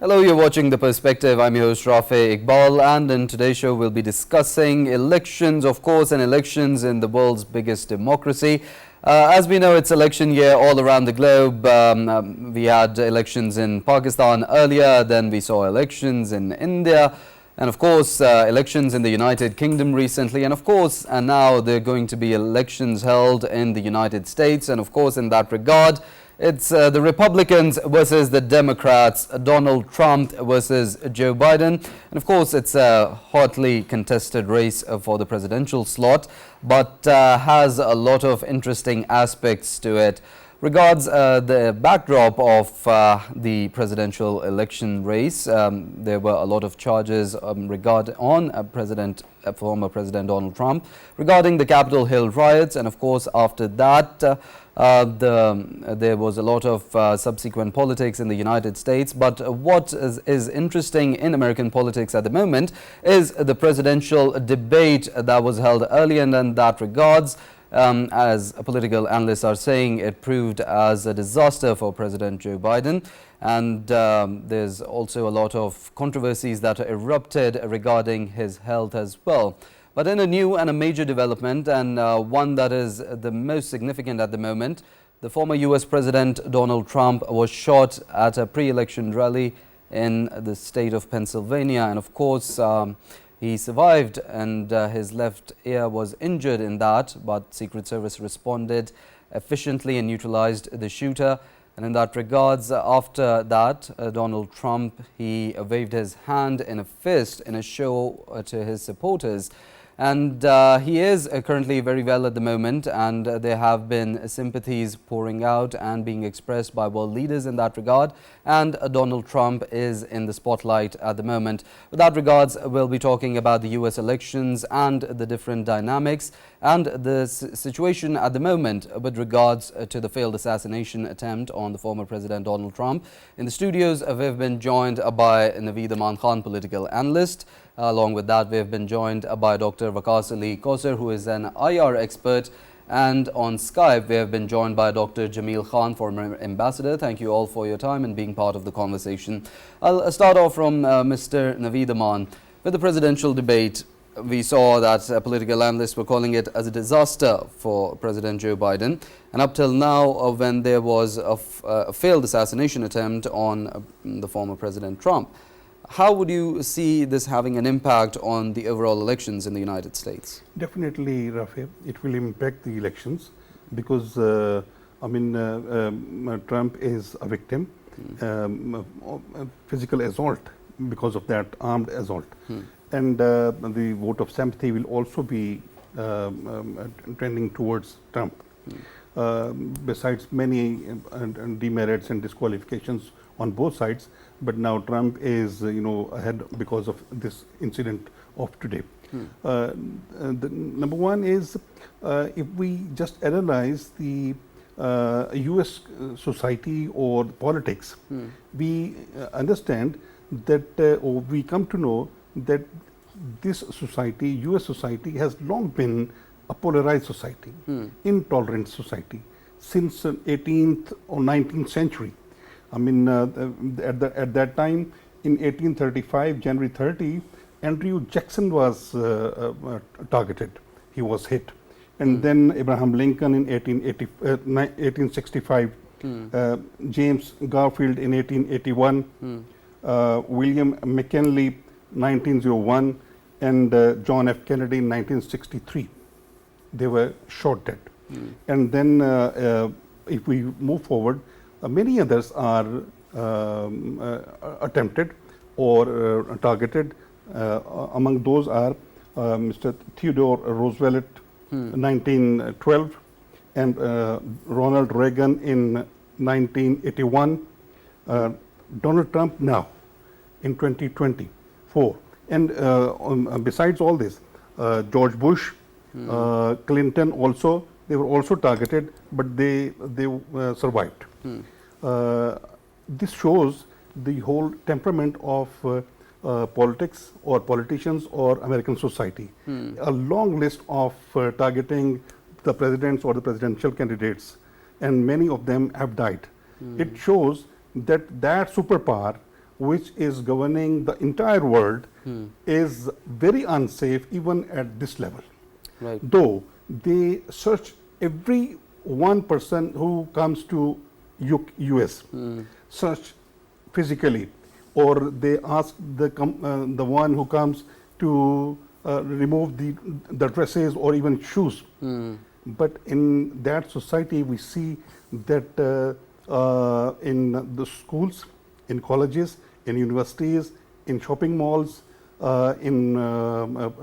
Hello, you're watching The Perspective. I'm your host Rafae Iqbal, and in today's show we'll be discussing elections, of course, and elections in the world's biggest democracy. As we know, it's election year all around the globe. We had elections in Pakistan earlier, then we saw elections in India, and of course elections in the United Kingdom recently, and of course now there are going to be elections held in the United States, and of course in that regard it's the Republicans versus the Democrats, Donald Trump versus Joe Biden. And of course, it's a hotly contested race for the presidential slot, but has a lot of interesting aspects to it. Regards the backdrop of the presidential election race, there were a lot of charges on former President Donald Trump regarding the Capitol Hill riots, and of course after that there was a lot of subsequent politics in the United States. But what is interesting in American politics at the moment is the presidential debate that was held earlier, and in that regards, as political analysts are saying, it proved as a disaster for President Joe Biden. And there's also a lot of controversies that erupted regarding his health as well. But in a new and a major development, and one that is the most significant at the moment, the former US President Donald Trump was shot at a pre-election rally in the state of Pennsylvania. And of course, he survived, and his left ear was injured in that, but Secret Service responded efficiently and neutralized the shooter. And in that regards, after that, Donald Trump, he waved his hand in a fist in a show to his supporters. And he is currently very well at the moment, and there have been sympathies pouring out and being expressed by world leaders in that regard, and Donald Trump is in the spotlight at the moment. With that regards, we'll be talking about the US elections and the different dynamics and the situation at the moment with regards to the failed assassination attempt on the former President Donald Trump. In the studios, we've been joined by Naveed Aman, political analyst. Along with that, we have been joined by Dr. Waqas Ali Kausar, who is an IR expert. And on Skype, we have been joined by Dr. Jamil Khan, former ambassador. Thank you all for your time and being part of the conversation. I'll start off from Mr. Naveed Aman. With the presidential debate, we saw that political analysts were calling it as a disaster for President Joe Biden. And up till now, when there was a failed assassination attempt on the former President Trump, how would you see this having an impact on the overall elections in the United States? Definitely, Rafae, it will impact the elections because, Trump is a victim, physical assault because of that armed assault. And the vote of sympathy will also be trending towards Trump. Besides many demerits and disqualifications on both sides, but now Trump is ahead because of this incident of today. Number one is if we just analyze the US society or politics, we understand that or we come to know that this society, US society, has long been a polarized society, intolerant society since 18th or 19th century. At that time, in 1835, January 30, Andrew Jackson was targeted. He was hit. And then Abraham Lincoln in 1865, James Garfield in 1881, William McKinley 1901, and John F. Kennedy in 1963. They were shot dead. And then if we move forward, many others are attempted or targeted. Among those are Mr. Theodore Roosevelt, 1912, and Ronald Reagan in 1981, Donald Trump now in 2024. And besides all this, George Bush, Clinton also, they were also targeted, but they survived. This shows the whole temperament of politics or politicians or American society. A long list of targeting the presidents or the presidential candidates, and many of them have died. It shows that superpower which is governing the entire world, is very unsafe even at this level. Right. Though they search every one person who comes to US, search physically, or they ask the one who comes to remove the dresses or even shoes. But in that society, we see that in the schools, in colleges, in universities, in shopping malls, in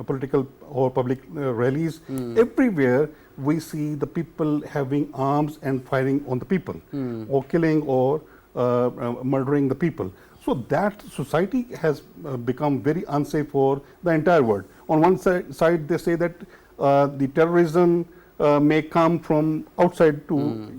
political or public rallies, everywhere we see the people having arms and firing on the people, or killing or murdering the people. So that society has become very unsafe for the entire world. On one side they say that the terrorism may come from outside to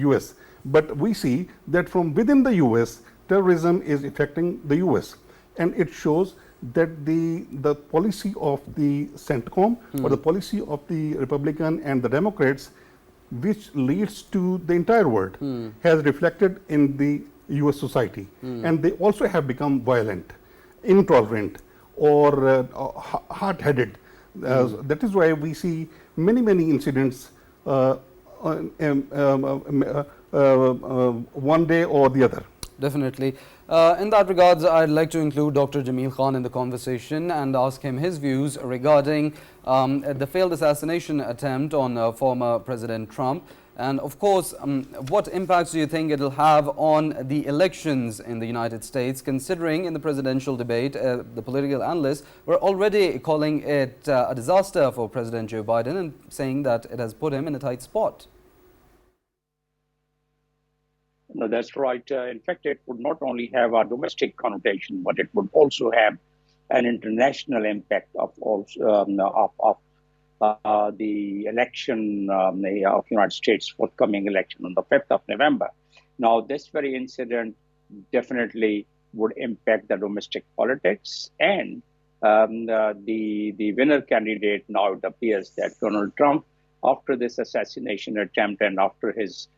US, but we see that from within the US, terrorism is affecting the US, and it shows that the policy of the CENTCOM or the policy of the Republican and the Democrats, which leads to the entire world, has reflected in the US society, and they also have become violent, intolerant, or hard-headed. That is why we see many incidents one day or the other. Definitely. In that regards, I'd like to include Dr. Jamil Khan in the conversation and ask him his views regarding the failed assassination attempt on former President Trump. And of course, what impacts do you think it will have on the elections in the United States, considering in the presidential debate, the political analysts were already calling it a disaster for President Joe Biden and saying that it has put him in a tight spot? No, that's right. In fact, it would not only have a domestic connotation, but it would also have an international impact of the election of the United States, forthcoming election on the 5th of November. Now, this very incident definitely would impact the domestic politics, and the winner candidate, now it appears that Donald Trump, after this assassination attempt and after his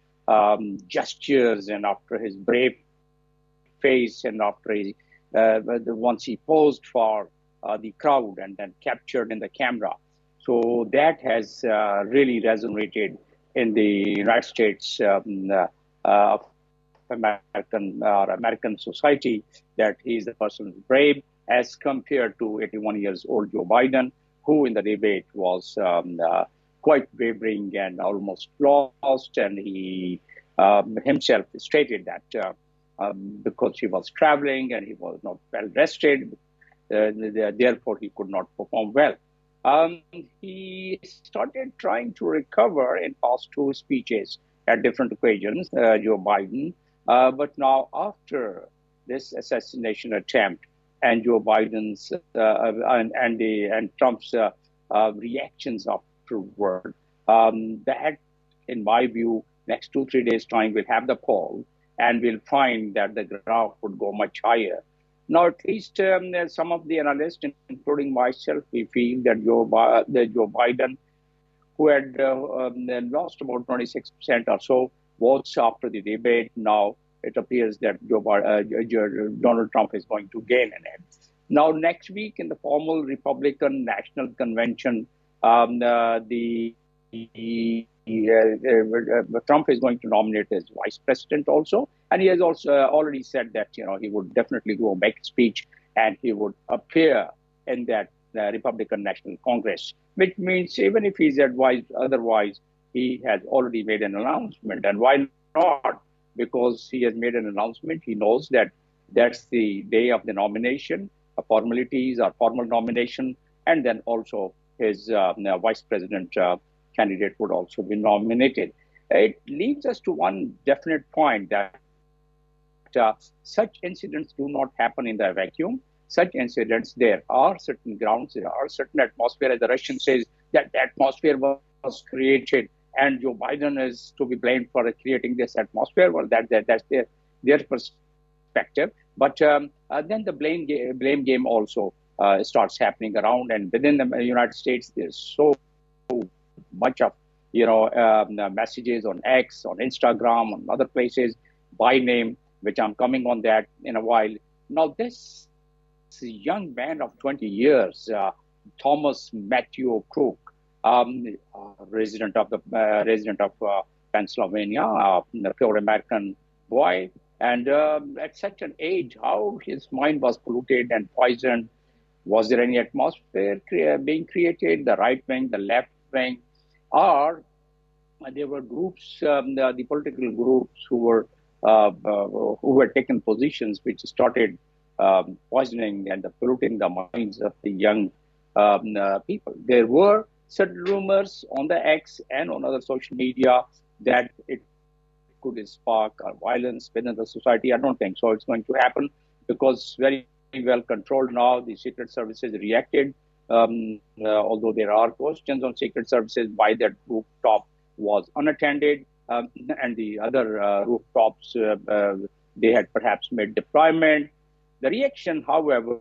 gestures and after his brave face and after once he posed for the crowd and then captured in the camera. So that has really resonated in the United States American society, that he is the person who's brave, as compared to 81 years old Joe Biden, who in the debate was quite wavering and almost lost, and he himself stated that because he was traveling and he was not well rested, therefore he could not perform well. He started trying to recover in past two speeches at different occasions, Joe Biden, but now after this assassination attempt and Joe Biden's and Trump's reactions afterward, that, in my view, next 2-3 days' time we'll have the poll and we'll find that the graph would go much higher. Now, at least some of the analysts, including myself, we feel that Joe Biden, who had lost about 26% or so votes after the debate, now it appears that Donald Trump is going to gain an edge. Now, next week in the formal Republican National Convention, Trump is going to nominate his vice president also, and he has also already said that he would definitely go make a speech and he would appear in that Republican National Congress, which means even if he's advised otherwise, he has already made an announcement. And why not? Because he has made an announcement. He knows that that's the day of the nomination, formalities or formal nomination, and then also his vice president candidate would also be nominated. It leads us to one definite point, that such incidents do not happen in the vacuum. Such incidents, there are certain grounds, there are certain atmosphere, as the Russian says, that the atmosphere was created and Joe Biden is to be blamed for creating this atmosphere. Well, that's their perspective. But then the blame game also starts happening around, and within the United States, there's so much of messages on X, on Instagram, on other places by name, which I'm coming on that in a while. Now, this young man of 20 years, Thomas Matthew Crook, resident of Pennsylvania, a pure American boy, and at such an age, how his mind was polluted and poisoned. Was there any atmosphere being created, the right wing, the left wing, or there were groups, the political groups who had taken positions which started poisoning and polluting the minds of the young people. There were certain rumors on the X and on other social media that it could spark violence within the society. I don't think so. It's going to happen because very well controlled now. The secret services reacted, although there are questions on secret services why that rooftop was unattended, and the other rooftops they had perhaps made deployment. The reaction, however,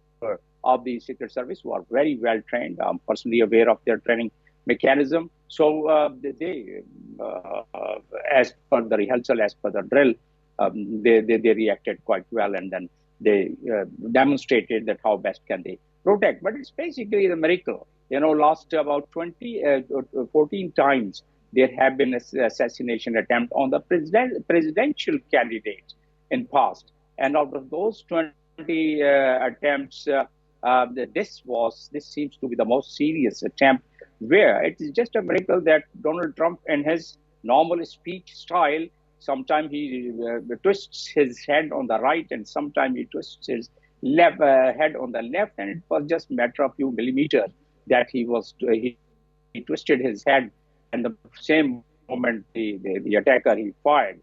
of the Secret Service were very well trained. I'm personally aware of their training mechanism. So they as per the rehearsal, as per the drill, they reacted quite well, and then they demonstrated that how best can they protect. But it's basically the miracle. Last about 14 times there have been assassination attempt on the presidential candidates in past, and out of those 20 attempts, this seems to be the most serious attempt, where it is just a miracle that Donald Trump, in his normal speech style, sometimes he twists his head on the right, and sometimes he twists his head on the left, and it was just a matter of few millimeters that he twisted his head, and the same moment the attacker he fired.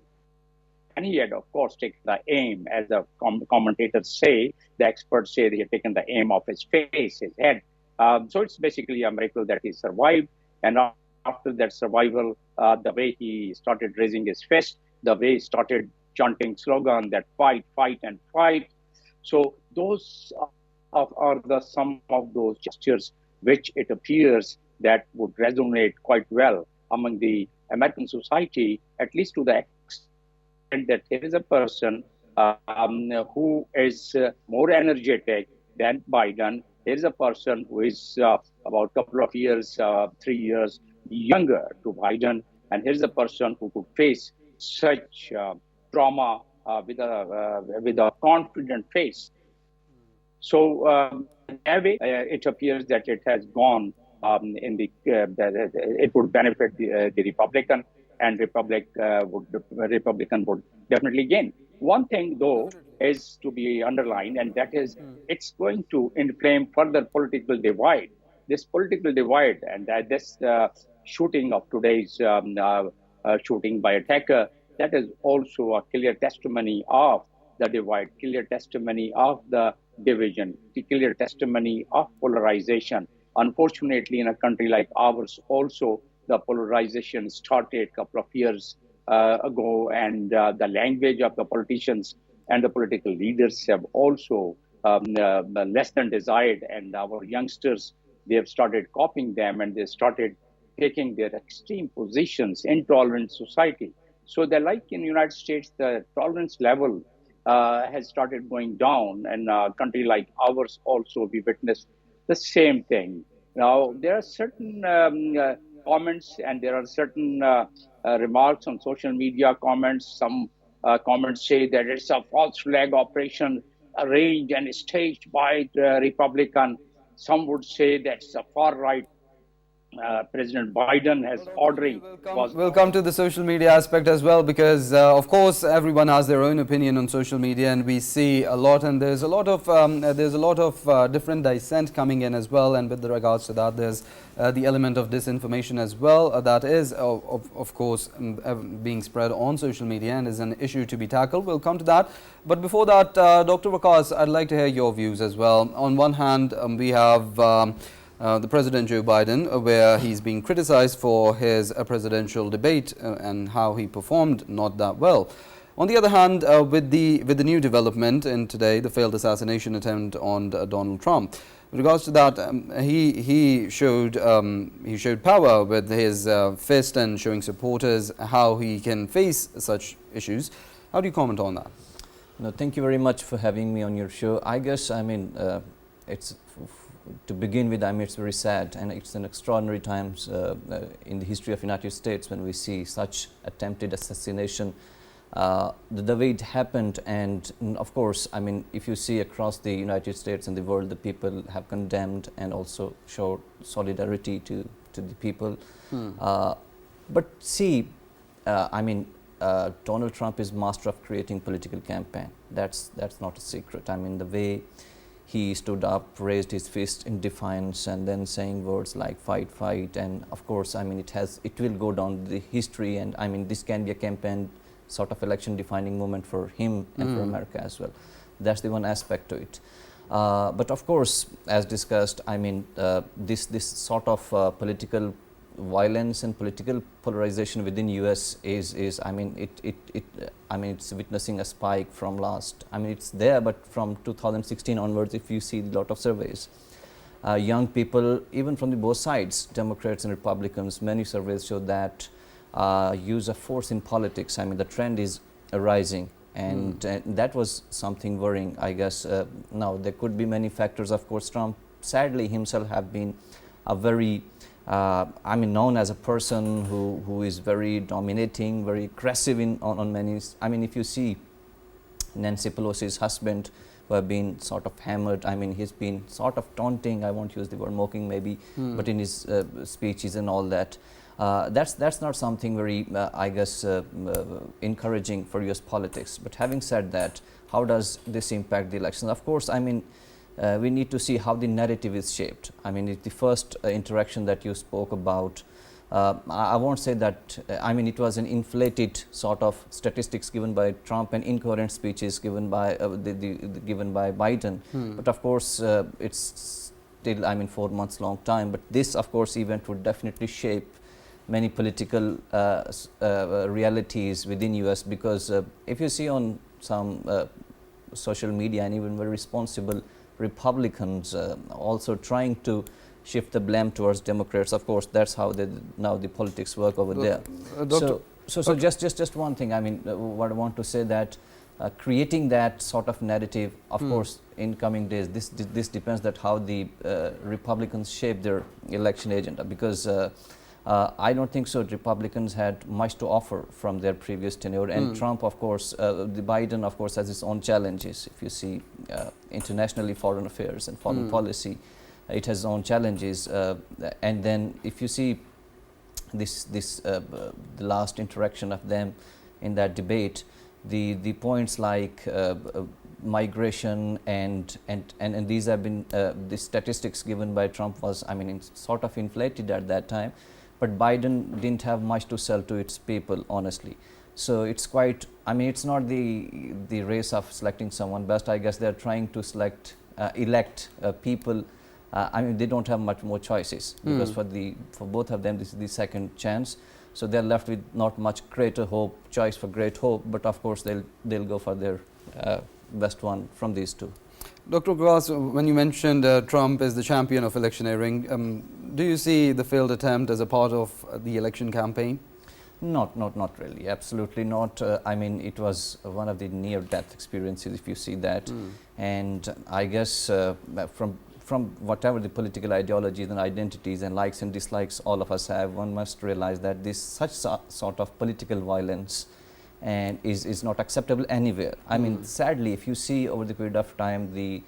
And he had, of course, taken the aim, as the commentators say, the experts say, they had taken the aim of his face, his head. So it's basically a miracle that he survived. And after that survival, the way he started raising his fist, the way he started chanting slogan that fight, fight, and fight. So those are some of those gestures which it appears that would resonate quite well among the American society, at least to the that here is a person who is more energetic than Biden. Here is a person who is about a couple of years, 3 years younger to Biden. And here is a person who could face such trauma with a confident face. So it appears that it has gone it would benefit the Republican, and Republican would definitely gain. One thing, though, is to be underlined, and that is it's going to inflame further political divide. This political divide, and this shooting of today's shooting by attacker, that is also a clear testimony of the divide, clear testimony of the division, clear testimony of polarization. Unfortunately, in a country like ours, also the polarization started a couple of years ago, and the language of the politicians and the political leaders have also less than desired, and our youngsters, they have started copying them, and they started taking their extreme positions in tolerant society. So they're like in the United States, the tolerance level has started going down, and a country like ours also, we witnessed the same thing. Now, there are certain comments, and there are certain remarks on social media comments. Some comments say that it's a false flag operation arranged and staged by the Republican. Some would say that's a far right. President Biden has ordering. We'll come to the social media aspect as well, because of course everyone has their own opinion on social media, and we see a lot, and there's a lot of different dissent coming in as well. And with regards to that, there's the element of disinformation as well that is of course being spread on social media and is an issue to be tackled. We'll come to that, but before that, Dr. Waqas, I'd like to hear your views as well. On one hand, we have the President Joe Biden, where he's being criticized for his presidential debate and how he performed not that well. On the other hand, with the new development in today, the failed assassination attempt on Donald Trump, with regards to that, he showed power with his fist and showing supporters how he can face such issues. How do you comment on that? No, thank you very much for having me on your show. I guess, I mean, it's to begin with, I mean, it's very sad, and it's an extraordinary times in the history of United States when we see such attempted assassination. The way it happened, and of course, I mean, if you see across the United States and the world, the people have condemned and also showed solidarity to the people. But see, I mean, Donald Trump is master of creating political campaign. That's not a secret. I mean, the way he stood up, raised his fist in defiance, and then saying words like "fight, fight," and of course, I mean, it will go down the history, and I mean, this can be a campaign sort of election-defining moment for him and for America as well. That's the one aspect to it. But of course, as discussed, I mean, this sort of political violence and political polarization within US is I mean, it's witnessing a spike from last. I mean, it's there, but from 2016 onwards, if you see a lot of surveys, young people, even from the both sides, Democrats and Republicans, many surveys show that use of force in politics, I mean, the trend is rising, and that was something worrying, I guess. Now, there could be many factors. Of course, Trump, sadly, himself have been a very, I mean, known as a person who is very dominating, very aggressive on many. I mean, if you see Nancy Pelosi's husband, who have been sort of hammered, I mean, he's been sort of taunting, I won't use the word mocking maybe, but in his speeches and all that. That's not something very, I guess, encouraging for US politics. But having said that, how does this impact the elections? Of course, I mean, we need to see how the narrative is shaped. I mean, the first interaction that you spoke about, I won't say that, I mean, it was an inflated sort of statistics given by Trump and incoherent speeches given by given by Biden. But of course, it's still, I mean, 4 months long time. But this, of course, event would definitely shape many political realities within US, because if you see on some social media and even very responsible Republicans also trying to shift the blame towards Democrats. Of course, that's how now the politics work over there. So just one thing. I mean, what I want to say that creating that sort of narrative, of course, in coming days, this depends that how the Republicans shape their election agenda, because I don't think so Republicans had much to offer from their previous tenure, and Trump, of course, the Biden, of course, has its own challenges. If you see internationally foreign affairs and foreign policy, it has its own challenges. And then if you see the last interaction of them in that debate, the points like migration and these have been the statistics given by Trump was, I mean, sort of inflated at that time. But Biden didn't have much to sell to its people, honestly. So it's quite, I mean, it's not the race of selecting someone best. I guess they're trying to elect people. I mean, they don't have much more choices, because for both of them, this is the second chance. So they're left with not much greater choice for great hope. But of course, they'll go for their best one from these two. Dr. Waqas, when you mentioned Trump is the champion of electioneering, do you see the failed attempt as a part of the election campaign? Not really. Absolutely not. I mean, it was one of the near-death experiences, if you see that. And I guess from whatever the political ideologies and identities and likes and dislikes all of us have, one must realize that this such sort of political violence and is not acceptable anywhere. I mean, sadly, if you see over the period of time, the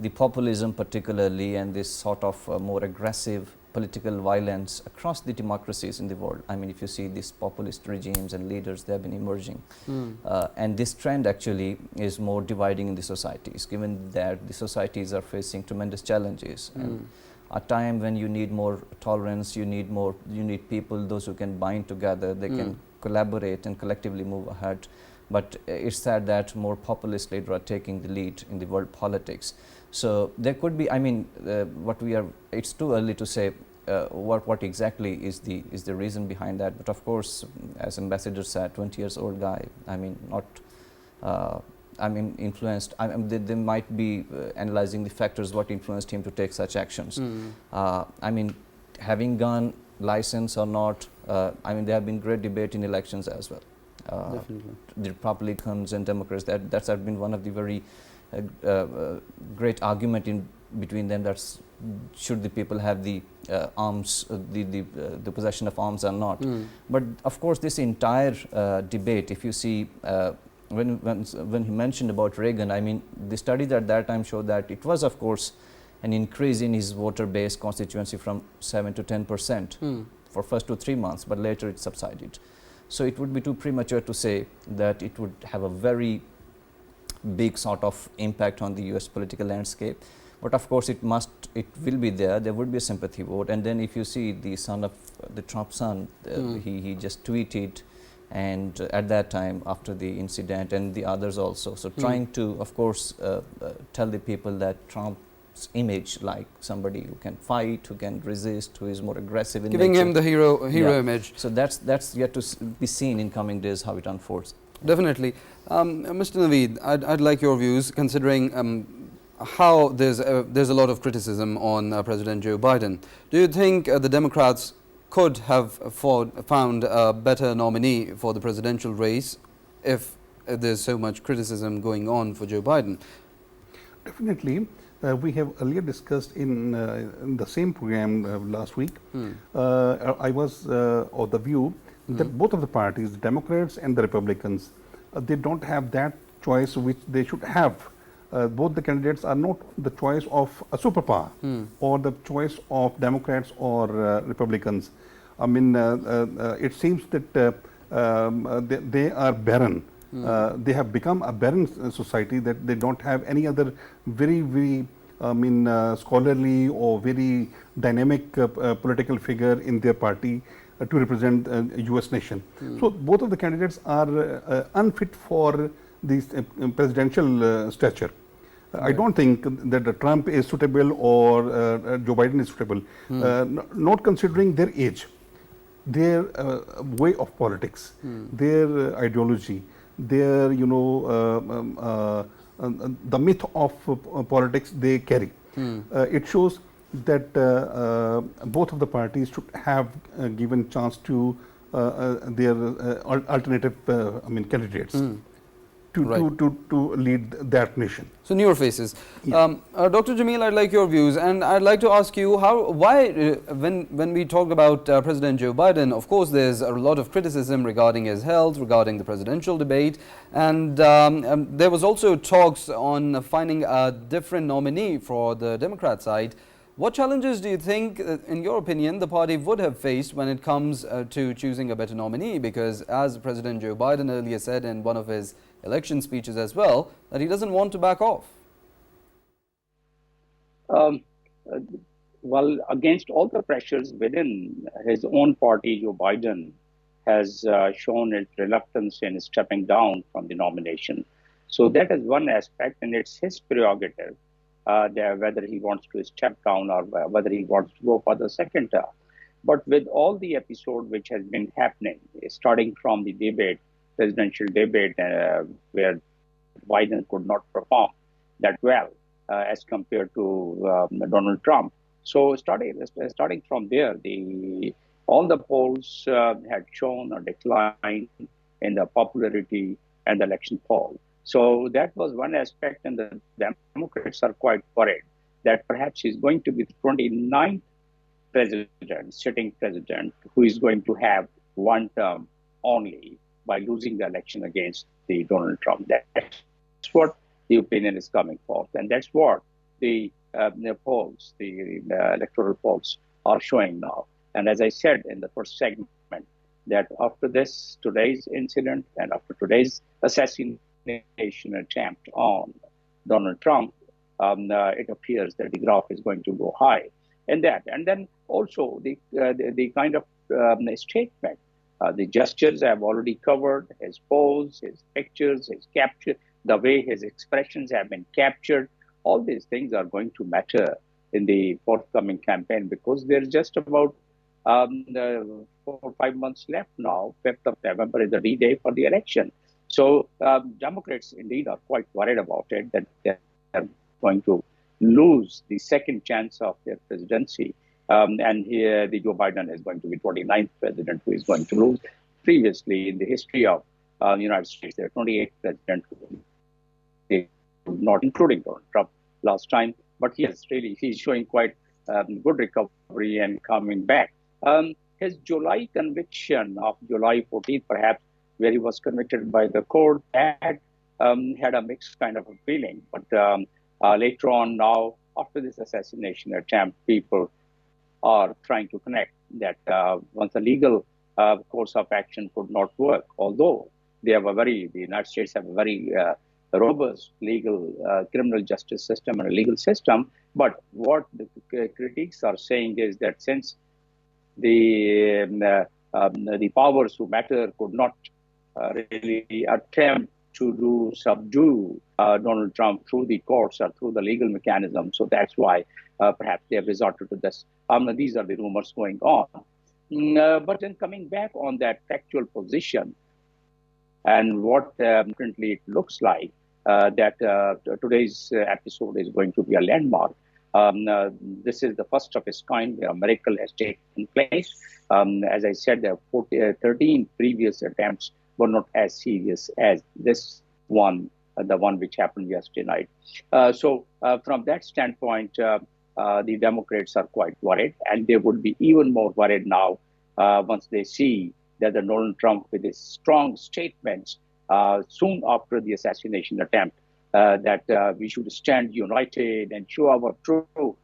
populism particularly, and this sort of more aggressive political violence across the democracies in the world. I mean, if you see these populist regimes and leaders, they have been emerging. And this trend actually is more dividing in the societies, given that the societies are facing tremendous challenges. And a time when you need more tolerance, you need people, those who can bind together, they can collaborate and collectively move ahead. But it's sad that more populist leaders are taking the lead in the world politics. So there could be, I mean, it's too early to say what exactly is the reason behind that. But of course, as Ambassador said, 20 years old guy, I mean, influenced. They might be analyzing the factors what influenced him to take such actions. I mean, having gun license or not, I mean, there have been great debate in elections as well. Definitely. the Republicans and Democrats. That's been one of the very great argument in between them. That's should the people have the arms, the possession of arms or not. But of course, this entire debate, if you see, when he mentioned about Reagan, I mean, the studies at that time showed that it was, of course, an increase in his voter base constituency from 7 to 10% for first 2 3 months, but later it subsided. So it would be too premature to say that it would have a very big sort of impact on the US political landscape. But of course, it will be there. There would be a sympathy vote. And then if you see the son of the Trump son, he just tweeted, and at that time after the incident, and the others also. So trying to, of course, tell the people that Trump's image, like somebody who can fight, who can resist, who is more aggressive in Giving nature. him the hero image. So that's yet to be seen in coming days how it unfolds. Definitely. Mr. Naveed, I'd like your views, considering how there's a lot of criticism on President Joe Biden. Do you think the Democrats could have found a better nominee for the presidential race if there's so much criticism going on for Joe Biden? Definitely. We have earlier discussed in the same program last week. I was of the view that both of the parties, the Democrats and the Republicans, they don't have that choice which they should have. Both the candidates are not the choice of a superpower or the choice of Democrats or Republicans. I mean, it seems that they are barren. They have become a barren society, that they don't have any other very scholarly or very dynamic political figure in their party to represent US nation. So both of the candidates are unfit for the presidential stature. I don't think that Trump is suitable or Joe Biden is suitable, not considering their age, their way of politics, their ideology, their the myth of politics they carry. It shows that both of the parties should have given chance to their alternative candidates to lead that nation. So newer faces. Dr. Jamil, I'd like your views, and I'd like to ask you why when we talk about President Joe Biden, of course there's a lot of criticism regarding his health, regarding the presidential debate, and there was also talks on finding a different nominee for the Democrat side. What challenges do you think, in your opinion, the party would have faced when it comes to choosing a better nominee? Because as President Joe Biden earlier said in one of his election speeches as well, that he doesn't want to back off. Well, against all the pressures within his own party, Joe Biden has shown its reluctance in stepping down from the nomination. So that is one aspect, and it's his prerogative whether he wants to step down or whether he wants to go for the second term. But with all the episode which has been happening, starting from the debate, presidential debate, where Biden could not perform that well as compared to Donald Trump. So starting from there, all the polls had shown a decline in the popularity and the election poll. So that was one aspect, and the Democrats are quite worried that perhaps he's going to be the 29th president, sitting president, who is going to have one term only by losing the election against the Donald Trump. That's what the opinion is coming forth, and that's what the polls, the electoral polls, are showing now. And as I said in the first segment, that after today's incident, and after today's assassination attempt on Donald Trump, it appears that the graph is going to go high. And then also the kind of statement. The gestures I have already covered, his pose, his pictures, his capture, the way his expressions have been captured. All these things are going to matter in the forthcoming campaign, because there's just about 4 or 5 months left now. 5th of November is the D-Day for the election. So Democrats indeed are quite worried about it, that they're going to lose the second chance of their presidency. And here the Joe Biden is going to be 29th president who is going to lose. Previously in the history of United States. There are 28 presidents, not including Donald Trump last time, but he's showing quite good recovery and coming back. His July conviction of July 14th, perhaps, where he was convicted by the court, had a mixed kind of a feeling. But later on, now, after this assassination attempt, people are trying to connect that once the legal course of action could not work, although the United States have a very robust legal criminal justice system and a legal system. But what the critics are saying is that since the powers who matter could not really attempt to subdue Donald Trump through the courts or through the legal mechanism. So that's why perhaps they have resorted to this. These are the rumors going on. But then coming back on that factual position and what currently it looks like, that today's episode is going to be a landmark. This is the first of its kind where a miracle has taken place. As I said, there are 13 previous attempts were not as serious as this one, the one which happened yesterday night. So from that standpoint, the Democrats are quite worried, and they would be even more worried now once they see that the Donald Trump, with his strong statements soon after the assassination attempt, that we should stand united and show our true,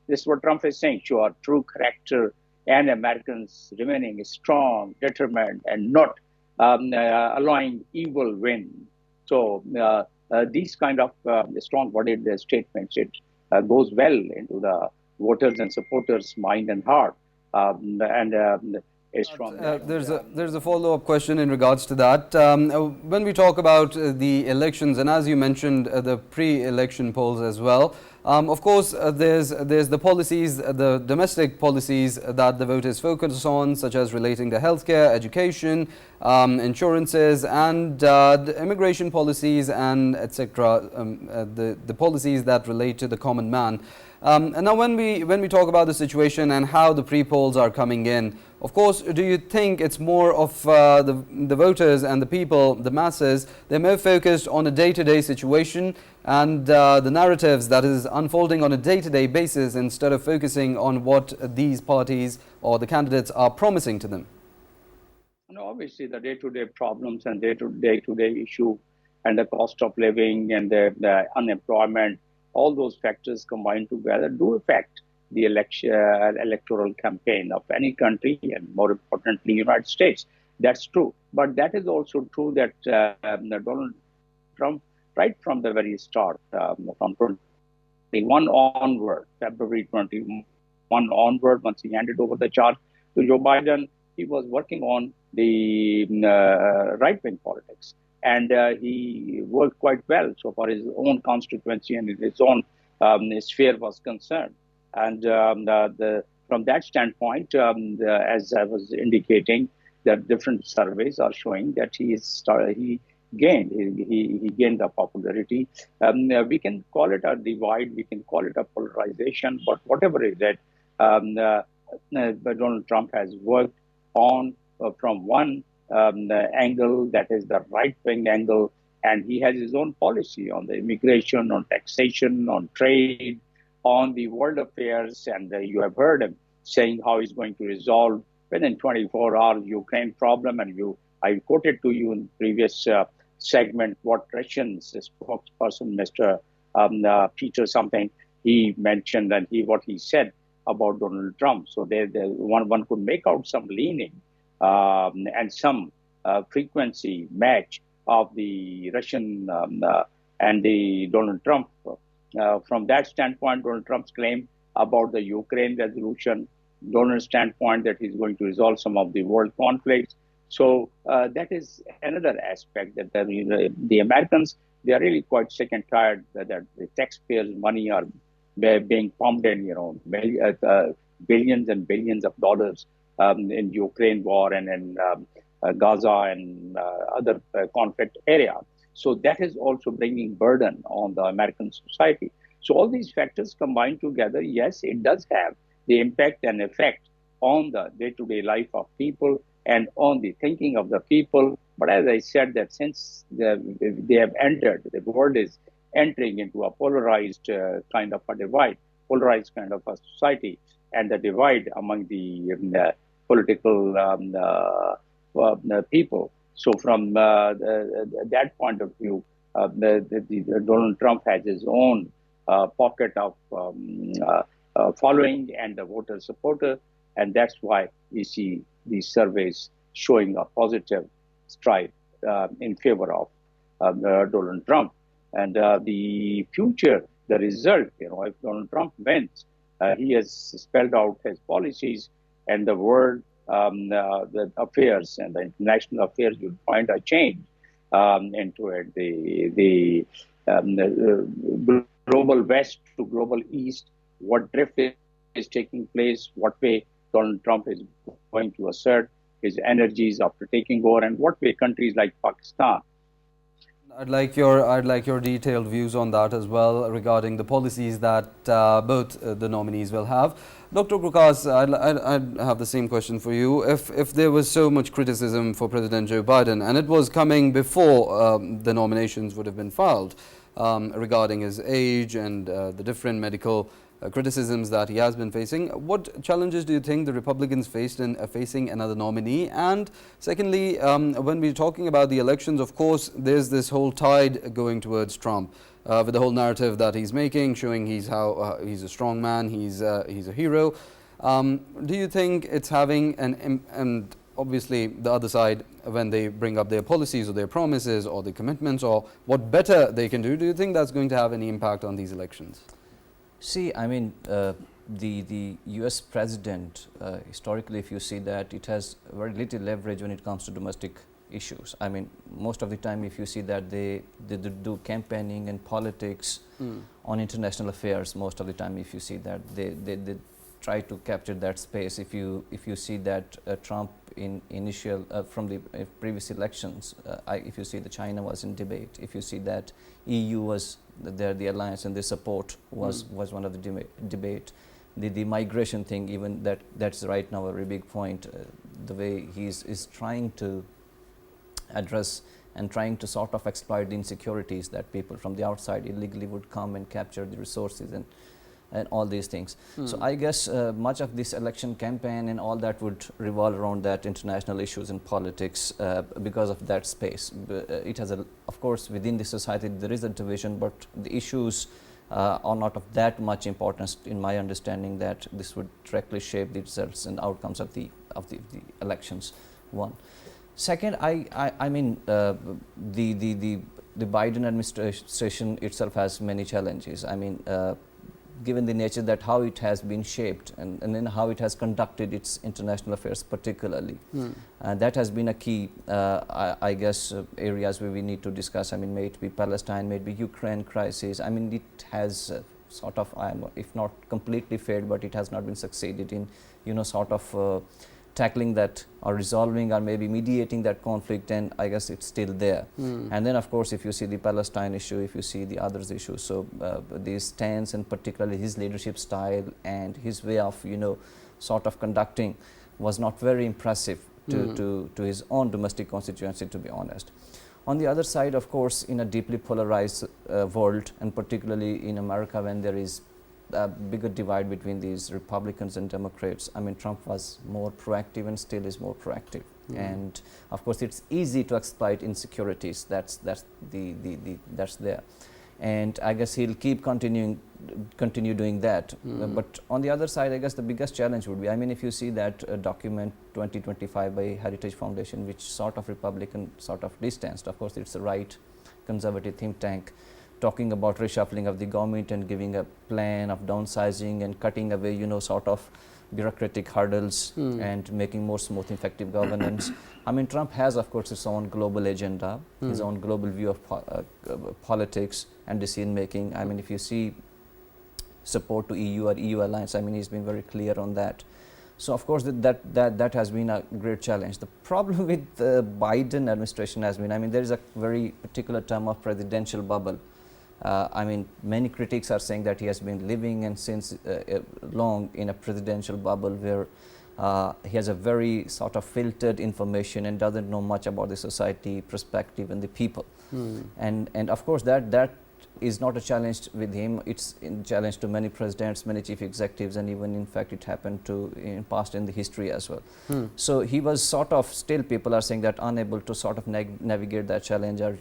this is what Trump is saying, show our true character, and Americans remaining strong, determined, and not allowing evil win. So these kind of strong-worded statements, it goes well into the voters and supporters' mind and heart. There's a follow-up question in regards to that. When we talk about the elections, and as you mentioned, the pre-election polls as well, of course, there's the policies, the domestic policies that the voters focus on, such as relating to healthcare, education, insurances, and the immigration policies, and etc. The policies that relate to the common man. And now, when we talk about the situation and how the pre-polls are coming in, of course, do you think it's more of the voters and the people, the masses, they're more focused on a day-to-day situation and the narratives that is unfolding on a day-to-day basis instead of focusing on what these parties or the candidates are promising to them? No, obviously, the day-to-day problems and day-to-day issue and the cost of living and the unemployment, all those factors combined together do affect the electoral campaign of any country, and more importantly, United States. That's true. But that is also true that Donald Trump, right from the very start, from 21 onward, February 21 onward, once he handed over the charge to Joe Biden, he was working on the right-wing politics. And he worked quite well so far his own constituency and his own sphere was concerned. And from that standpoint, as I was indicating, that different surveys are showing that he gained the popularity. We can call it a divide, we can call it a polarization, but whatever it is, Donald Trump has worked on from one angle, that is the right-wing angle, and he has his own policy on the immigration, on taxation, on trade, on the world affairs, and you have heard him saying how he's going to resolve within 24 hours Ukraine problem, and I quoted to you in the previous segment what Russian's spokesperson, Mr. Peter something, he mentioned, and what he said about Donald Trump. So one could make out some leaning and some frequency match of the Russian and the Donald Trump. From that standpoint, Donald Trump's claim about the Ukraine resolution, Donald's standpoint that he's going to resolve some of the world conflicts. So that is another aspect that the Americans, they are really quite sick and tired that the taxpayers' money are being pumped in, billions and billions of dollars in Ukraine war and in Gaza and other conflict areas. So that is also bringing burden on the American society. So all these factors combined together, yes, it does have the impact and effect on the day-to-day life of people and on the thinking of the people, But as I said, that since they have entered, the world is entering into a polarized kind of a divide, polarized kind of a society, and the divide among the political people. So from that point of view, Donald Trump has his own pocket of following and the voter supporter, and that's why we see these surveys showing a positive stride in favor of Donald Trump. And the future, the result, if Donald Trump wins, he has spelled out his policies, and the world, the affairs and the international affairs will find a change into it. The global West to global East, what drift is taking place, what way Donald Trump is going to assert his energies after taking over, and what way countries like Pakistan. I'd like your detailed views on that as well regarding the policies that both the nominees will have. Dr. Waqas, I'd have the same question for you. If there was so much criticism for President Joe Biden, and it was coming before the nominations would have been filed regarding his age and the different medical criticisms that he has been facing, what challenges do you think the Republicans faced in facing another nominee? And secondly, when we're talking about the elections, of course, there's this whole tide going towards Trump with the whole narrative that he's making, showing he's a strong man, he's a hero. Do you think it's having and obviously the other side, when they bring up their policies or their promises or their commitments or what better they can do you think that's going to have any impact on these elections? See, I mean, the US president, historically, if you see that, it has very little leverage when it comes to domestic issues. I mean, most of the time, if you see that they do campaigning and politics on international affairs, most of the time, if you see that, they try to capture that space. If you see that Trump in initial from the previous elections, if you see that China was in debate, if you see that EU was there, the alliance and the support was one of the debate. The migration thing, even that's right now a very big point. The way is trying to address and trying to sort of exploit the insecurities that people from the outside illegally would come and capture the resources and all these things. So I guess much of this election campaign and all that would revolve around that international issues and politics because of that space. It has of course, within the society there is a division, but the issues are not of that much importance in my understanding that this would directly shape the results and outcomes of the elections. One. Second, I mean the Biden administration itself has many challenges. I mean, given the nature that how it has been shaped and then how it has conducted its international affairs particularly. That has been a key, I guess, areas where we need to discuss. I mean, may it be Palestine, may it be Ukraine crisis. I mean, it has sort of, if not completely failed, but it has not been succeeded in, sort of tackling that or resolving or maybe mediating that conflict, and I guess it's still there. And then of course if you see the Palestine issue, if you see the others issues, so these stance and particularly his leadership style and his way of sort of conducting was not very impressive to his own domestic constituency, to be honest. On the other side, of course, in a deeply polarized world, and particularly in America when there is a bigger divide between these Republicans and Democrats, I mean, Trump was more proactive and still is more proactive. And of course, it's easy to exploit insecurities. That's there, and I guess he'll keep continue doing that. But on the other side, I guess the biggest challenge would be, I mean, if you see that document 2025 by Heritage Foundation, which sort of Republican sort of distanced. Of course, it's a right conservative think tank, talking about reshuffling of the government and giving a plan of downsizing and cutting away, sort of bureaucratic hurdles and making more smooth, effective governance. I mean, Trump has, of course, his own global agenda, his own global view of politics and decision making. I mean, if you see support to EU or EU alliance, I mean, he's been very clear on that. So, of course, that has been a great challenge. The problem with the Biden administration has been, I mean, there is a very particular term of presidential bubble. I mean, many critics are saying that he has been living and since long in a presidential bubble where He has a very sort of filtered information and doesn't know much about the society, perspective and the people. And of course that is not a challenge with him. It's a challenge to many presidents, many chief executives, and even in fact it happened to in past in the history as well. So he was sort of, still people are saying that unable to sort of navigate that challenge or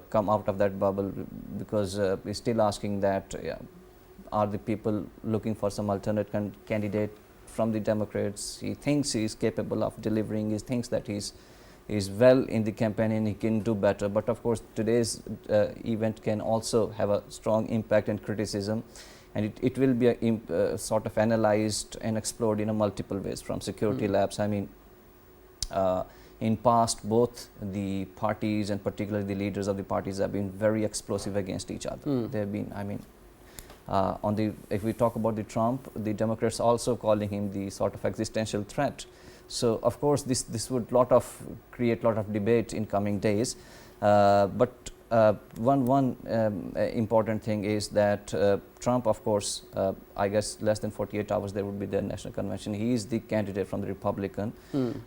come out of that bubble, because he's still asking that are the people looking for some alternate candidate from the Democrats. He thinks he is capable of delivering. He thinks that he's well in the campaign and he can do better. But of course, today's event can also have a strong impact and criticism, and it will be sort of analyzed and explored in multiple ways from security labs. I mean, in past, both the parties and particularly the leaders of the parties have been very explosive against each other. They have been, I mean, if we talk about the Trump, the Democrats also calling him the sort of existential threat. So of course this would create lot of debate in coming days. But one important thing is that Trump, of course, I guess less than 48 hours there would be the national convention. He is the candidate from the Republican.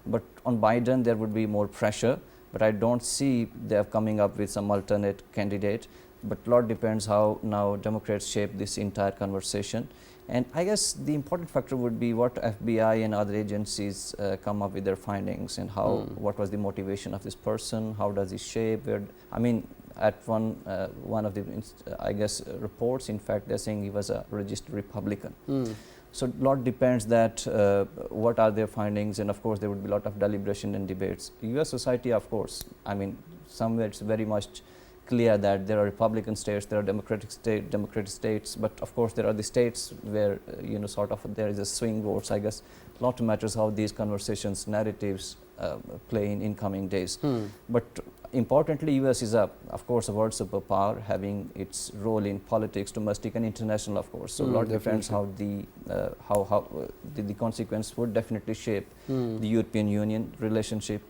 But on Biden there would be more pressure. But I don't see they are coming up with some alternate candidate. But a lot depends how now Democrats shape this entire conversation. And I guess the important factor would be what FBI and other agencies come up with their findings, and how what was the motivation of this person, how does he shape, I mean, at one of the I guess reports, in fact they're saying he was a registered Republican. So a lot depends that what are their findings, and of course there would be a lot of deliberation and debates. US society, of course, I mean, somewhere it's very much clear that there are Republican states, there are Democratic states, but of course there are the states where sort of there is a swing votes. I guess a lot matters how these conversations, narratives play in coming days. But importantly, US is of course a world superpower, having its role in politics, domestic and international, of course. So a lot depends how the consequence would definitely shape the European Union relationship.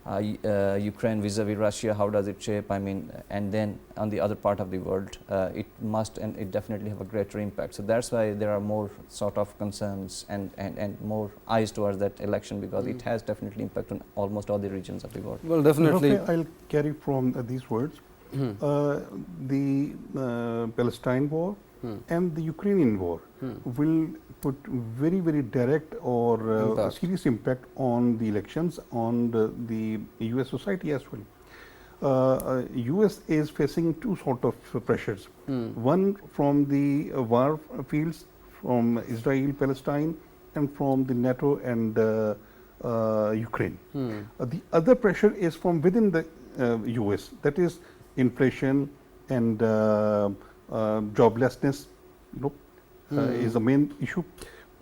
Ukraine vis-a-vis Russia, how does it shape? I mean, and then on the other part of the world, it must and it definitely have a greater impact. So that's why there are more sort of concerns and more eyes towards that election, because it has definitely impact on almost all the regions of the world. Well, definitely. Rafae, I'll carry from these words. The Palestine war and the Ukrainian war will put very, very direct or serious impact on the elections, on the US society as well. US is facing two sort of pressures. One from the war fields, from Israel, Palestine, and from the NATO and Ukraine. The other pressure is from within the US, that is inflation and joblessness, is the main issue,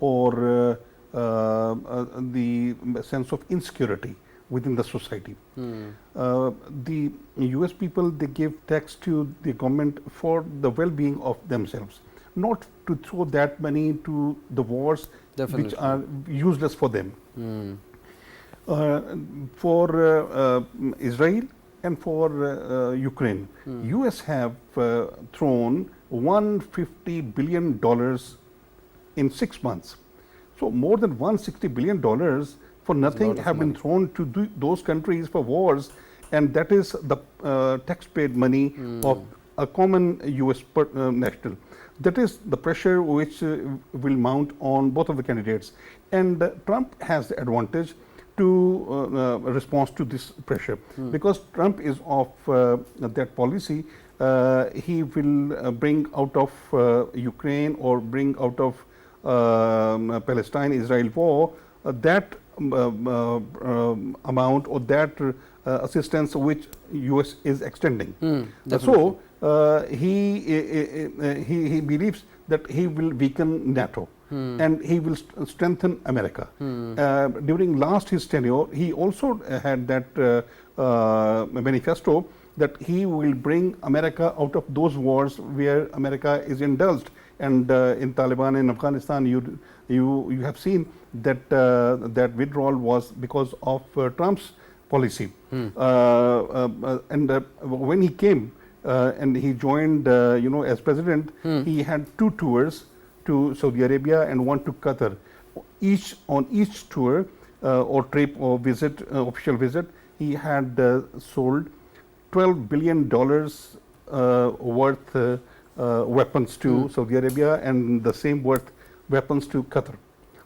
or the sense of insecurity within the society. The US people, they give tax to the government for the well-being of themselves, not to throw that money into the wars which are useless for them. For Israel and for Ukraine, US have thrown $150 billion in 6 months. So more than $160 billion for nothing have been thrown to those countries for wars, and that is the tax-paid money of a common US national. That is the pressure which will mount on both of the candidates, and Trump has the advantage to respond to this pressure, because Trump is of that policy. He will bring out of Ukraine or bring out of Palestine-Israel war that amount or that assistance which US is extending. So he believes that he will weaken NATO and he will strengthen America. During his tenure, he also had that manifesto that he will bring America out of those wars where America is indulged. And in Taliban in Afghanistan, you have seen that that withdrawal was because of Trump's policy. And when he came and he joined, as president, he had 2 tours to Saudi Arabia and 1 to Qatar. each tour or trip or visit, official visit, he had sold $12 billion worth weapons to Saudi Arabia, and the same worth weapons to Qatar.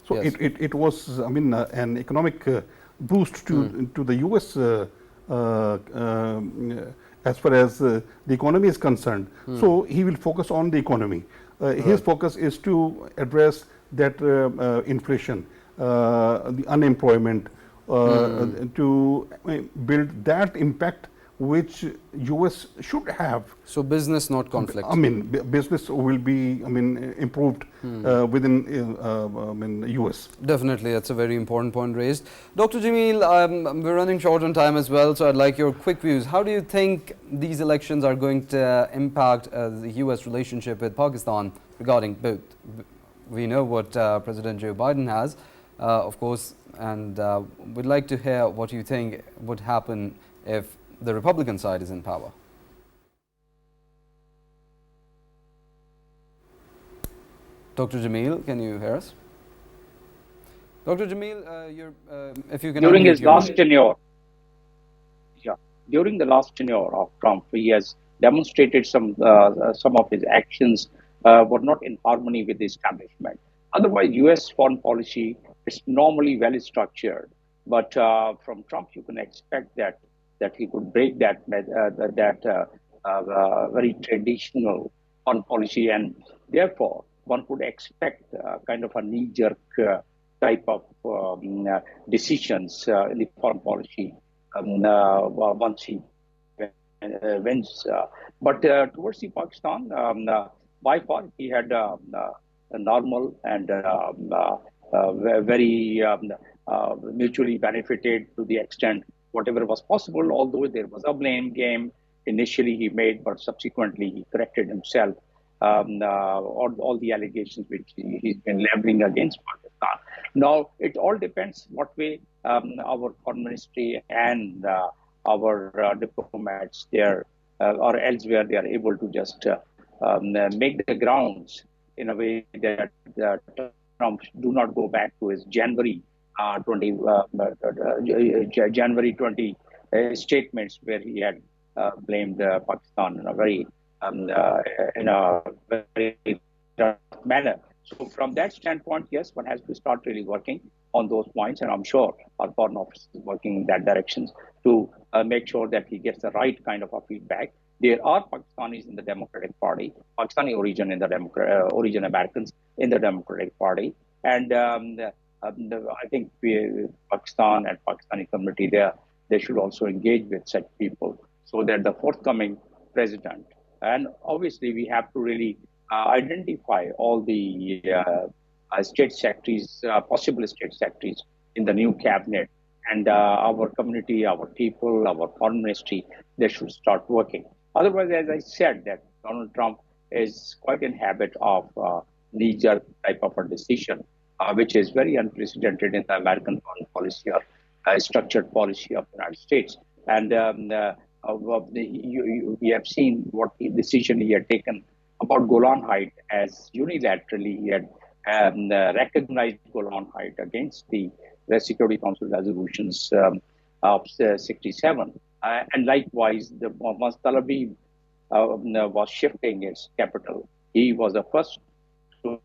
So Yes. it was, I mean, an economic boost to the U.S. As far as the economy is concerned. So he will focus on the economy. His focus is to address that inflation, the unemployment, to build that impact which U.S. should have. So business, not conflict. I mean, business will be, I mean, improved within, I mean, U.S. Definitely, that's a very important point raised. Dr. Jamil, we're running short on time as well, so I'd like your quick views. How do you think these elections are going to impact the U.S. relationship with Pakistan regarding both? We know what President Joe Biden has, of course, and we'd like to hear what you think would happen if the Republican side is in power. Dr. Jamil, can you hear us? Dr. Jamil, if you can During unmute his your last mic. tenure, during the last tenure of Trump, he has demonstrated some of his actions were not in harmony with the establishment. Otherwise, U.S. foreign policy is normally well structured, but from Trump, you can expect that he could break that very traditional foreign policy, and therefore one could expect kind of a knee-jerk type of decisions in the foreign policy once he wins. But towards the Pakistan, by far he had a normal and very mutually benefited to the extent whatever was possible, although there was a blame game initially he made, but subsequently he corrected himself. All the allegations which he's been leveling against Pakistan. Now, it all depends what way our foreign ministry and our diplomats there or elsewhere, they are able to just make the grounds in a way that Trump do not go back to his January 20 statements where he had blamed Pakistan in a very manner. So from that standpoint, yes, one has to start really working on those points, and I'm sure our foreign office is working in that direction to make sure that he gets the right kind of a feedback. There are Pakistanis in the Democratic Party, Pakistani origin in the origin Americans in the Democratic Party, and I think Pakistan and Pakistani community there, they should also engage with such people so that the forthcoming president, and obviously we have to really identify all the state secretaries, possible state secretaries in the new cabinet, and our community, our people, our foreign ministry, they should start working. Otherwise, as I said, that Donald Trump is quite in habit of knee-jerk type of a decision, which is very unprecedented in the American foreign policy or structured policy of the United States. And we have seen what decision he had taken about Golan Heights, as unilaterally he had recognized Golan Heights against the Security Council resolutions of 67. And likewise, once Tel Aviv was shifting its capital, he was the first to